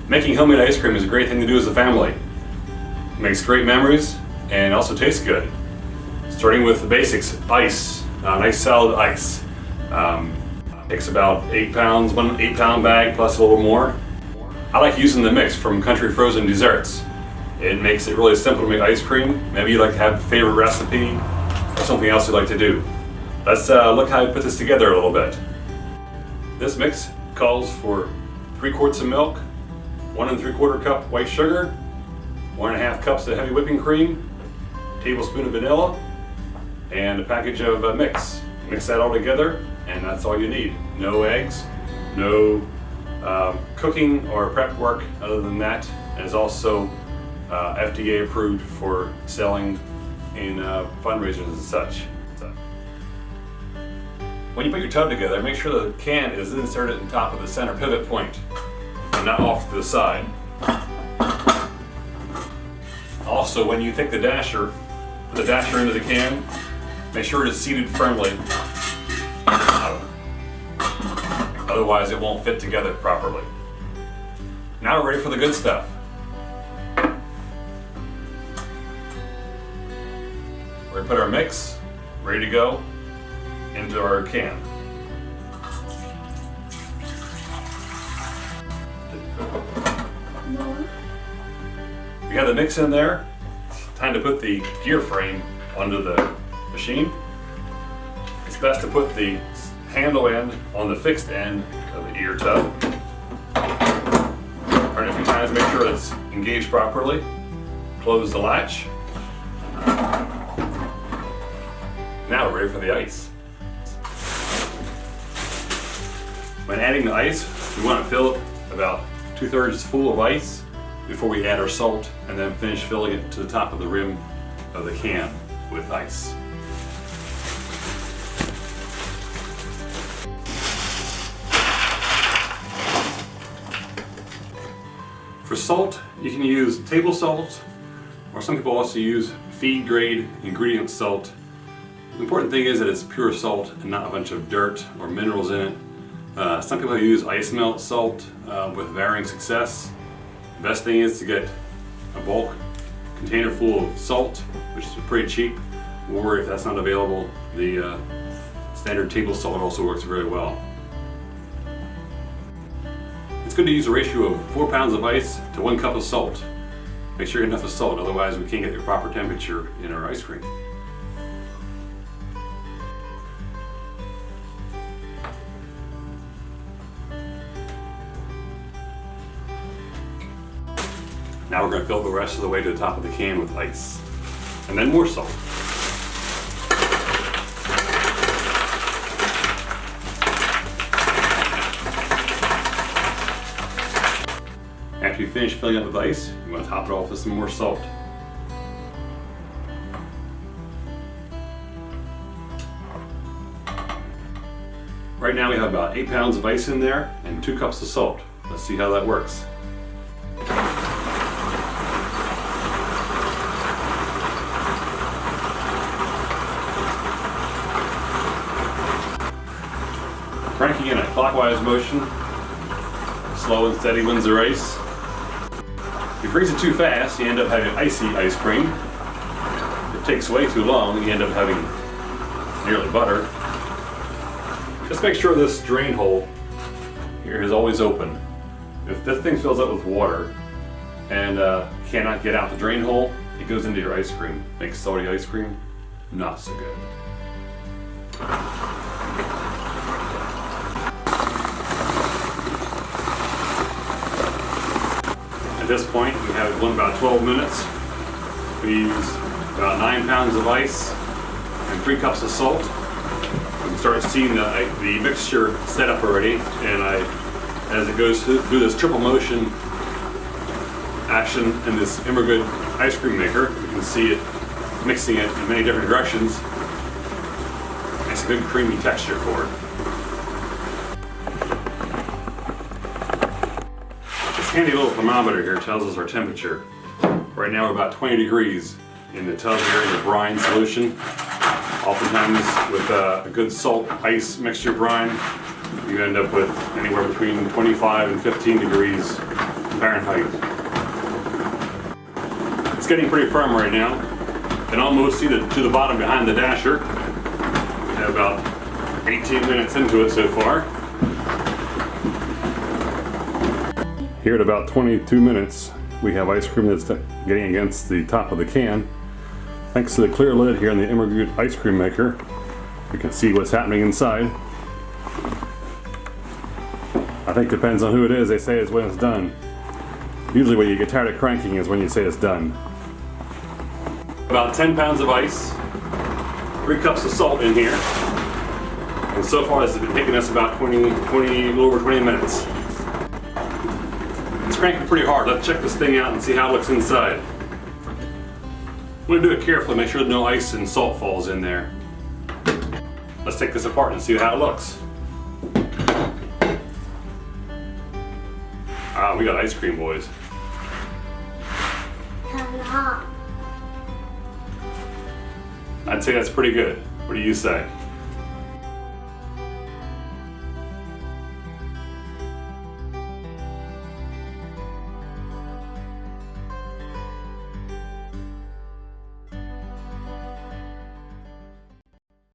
Making homemade ice cream is a great thing to do as a family. It makes great memories and also tastes good. Starting with the basics, ice, nice solid ice. Takes about 8 pounds, one 8-pound bag plus a little more. I like using the mix from Country Frozen Desserts. It makes it really simple to make ice cream. Maybe you like to have a favorite recipe or something else you'd like to do. Let's look how I put this together a little bit. This mix calls for 3 quarts of milk, 1 3/4 cup white sugar, 1.5 cups of heavy whipping cream, a tablespoon of vanilla, and a package of mix. Mix that all together, and that's all you need. No eggs, no cooking or prep work other than that. And it's also FDA approved for selling in fundraisers and such. When you put your tub together, make sure the can is inserted on top of the center pivot point and not off to the side. Also, when you take the dasher, put the dasher into the can, make sure it is seated firmly. Otherwise, it won't fit together properly. Now we're ready for the good stuff. We're gonna put our mix, ready to go, into our can. We have the mix in there. It's time to put the gear frame onto the machine. It's best to put the handle end on the fixed end of the ear tub. Turn it a few times, make sure it's engaged properly. Close the latch. Now we're ready for the ice. When adding the ice, we want to fill it about 2/3 full of ice before we add our salt, and then finish filling it to the top of the rim of the can with ice. For salt, you can use table salt, or some people also use feed grade ingredient salt. The important thing is that it's pure salt and not a bunch of dirt or minerals in it. Some people use ice melt salt with varying success. The best thing is to get a bulk container full of salt, which is pretty cheap, or if that's not available, the standard table salt also works very well. It's good to use a ratio of 4 pounds of ice to 1 cup of salt. Make sure you have enough of salt, otherwise we can't get the proper temperature in our ice cream. Now we're going to fill the rest of the way to the top of the can with ice, and then more salt. After you finish filling up with ice, you want to top it off with some more salt. Right now we have about 8 pounds of ice in there and 2 cups of salt. Let's see how that works. Cranking in a clockwise motion, slow and steady wins the race. If you freeze it too fast, you end up having icy ice cream. If it takes way too long, you end up having nearly butter. Just make sure this drain hole here is always open. If this thing fills up with water and cannot get out the drain hole, it goes into your ice cream. Makes salty ice cream not so good. At this point, we have it going about 12 minutes. We use about 9 pounds of ice and 3 cups of salt. You can start seeing the mixture set up already, and as it goes through this triple motion action in this Immergood ice cream maker, you can see it mixing it in many different directions. It's a good creamy texture for it. Handy little thermometer here tells us our temperature. Right now we're about 20 degrees in the tub here in the brine solution. Oftentimes with a good salt ice mixture brine, you end up with anywhere between 25 and 15 degrees Fahrenheit. It's getting pretty firm right now. You can almost see to the bottom behind the dasher. We have about 18 minutes into it so far. Here at about 22 minutes, we have ice cream that's getting against the top of the can. Thanks to the clear lid here in the Immergut ice cream maker, you can see what's happening inside. I think it depends on who it is, they say it's when it's done. Usually when you get tired of cranking is when you say it's done. About 10 pounds of ice, 3 cups of salt in here, and so far this has been taking us about a little over 20 minutes. It's cranking pretty hard. Let's check this thing out and see how it looks inside. I'm going to do it carefully, make sure no ice and salt falls in there. Let's take this apart and see how it looks. Ah, we got ice cream, boys. I'd say that's pretty good. What do you say?